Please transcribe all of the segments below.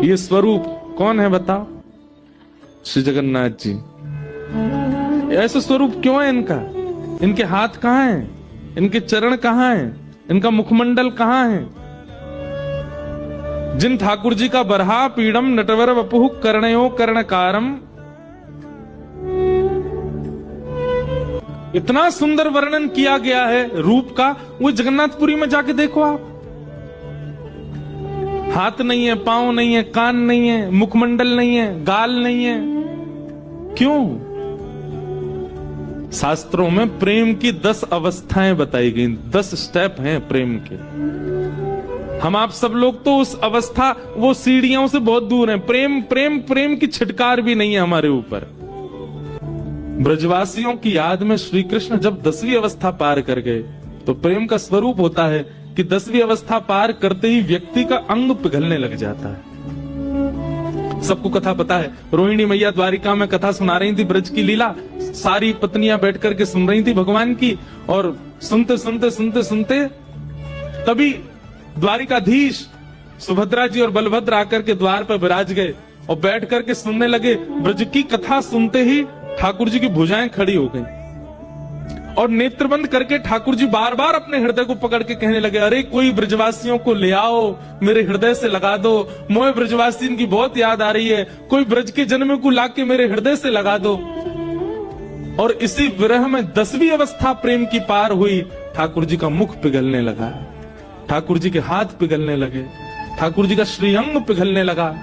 ये स्वरूप कौन है बताओ? श्री जगन्नाथ जी। ऐसा स्वरूप क्यों है इनका? इनके हाथ कहां हैं? इनके चरण कहां हैं? इनका मुखमंडल कहां है? जिन ठाकुर जी का बरहा पीड़म नटवर वपुः कर्णयो कर्णकारम, इतना सुंदर वर्णन किया गया है रूप का, वो जगन्नाथपुरी में जाके देखो आप। हाथ नहीं है, पांव नहीं है, कान नहीं है, मुखमंडल नहीं है, गाल नहीं है। क्यों? शास्त्रों में प्रेम की 10 अवस्थाएं बताई गई, 10 स्टेप हैं प्रेम के। हम आप सब लोग तो उस अवस्था, वो सीढ़ियों से बहुत दूर हैं। प्रेम प्रेम प्रेम की छिटकार भी नहीं है हमारे ऊपर। ब्रजवासियों की याद में श्री कृष्ण जब 10वीं अवस्था पार कर गए, तो प्रेम का स्वरूप होता है कि 10वीं अवस्था पार करते ही व्यक्ति का अंग पिघलने लग जाता है। सबको कथा पता है, रोहिणी मैया द्वारिका में कथा सुना रही थी, ब्रज की लीला। सारी पत्नियां बैठ करके सुन रही थी भगवान की, और सुनते सुनते सुनते सुनते तभी द्वारिकाधीश सुभद्रा जी और बलभद्र आकर के द्वार पर विराज गए और बैठ करके सुनने लगे। ब्रज की कथा सुनते ही ठाकुर जी की भुजाएं खड़ी हो गई और नेत्र बंद करके ठाकुर जी बार बार अपने हृदय को पकड़ के कहने लगे, अरे कोई ब्रजवासियों को ले आओ, मेरे हृदय से लगा दो, मोए ब्रजवासियों की बहुत याद आ रही है, कोई ब्रज के जन्म को लाके मेरे हृदय से लगा दो। और इसी विरह में 10वीं अवस्था प्रेम की पार हुई। ठाकुर जी का मुख पिघलने लगा, ठाकुर जी के हाथ पिघलने लगे, ठाकुर जी का श्रीअंग पिघलने लगा।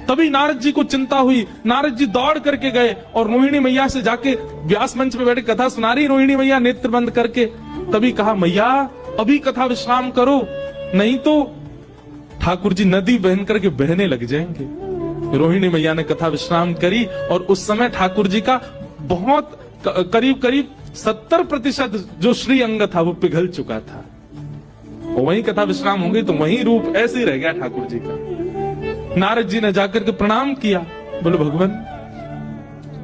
तभी नारद जी को चिंता हुई। नारद जी दौड़ करके गए और रोहिणी मैया से जाके व्यास मंच पे बैठे कथा सुना रही रोहिणी मैया नेत्र बंद करके। तभी कहा, मैया अभी कथा विश्राम करो, नहीं तो ठाकुर जी नदी बहन करके बहने लग जाएंगे। रोहिणी मैया ने कथा विश्राम करी और उस समय ठाकुर जी का बहुत करीब करीब 70% जो श्री अंग था वो पिघल चुका था। वहीं कथा विश्राम हो गई तो वहीं रूप ऐसे ही रह गया ठाकुर जी का। नारद जी ने जाकर के प्रणाम किया, बोलो भगवान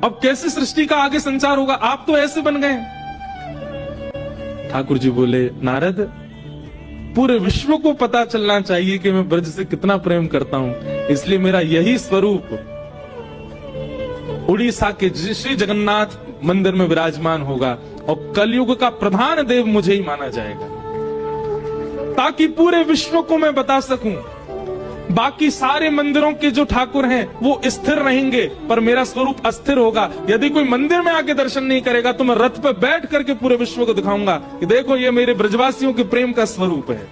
अब कैसे सृष्टि का आगे संचार होगा, आप तो ऐसे बन गए। ठाकुर जी बोले, नारद पूरे विश्व को पता चलना चाहिए कि मैं ब्रज से कितना प्रेम करता हूं, इसलिए मेरा यही स्वरूप उड़ीसा के श्री जगन्नाथ मंदिर में विराजमान होगा और कलयुग का प्रधान देव मुझे ही माना जाएगा, ताकि पूरे विश्व को मैं बता सकूं। बाकी सारे मंदिरों के जो ठाकुर हैं वो स्थिर रहेंगे, पर मेरा स्वरूप अस्थिर होगा। यदि कोई मंदिर में आके दर्शन नहीं करेगा तो मैं रथ पे बैठ करके पूरे विश्व को दिखाऊंगा कि देखो ये मेरे ब्रजवासियों के प्रेम का स्वरूप है।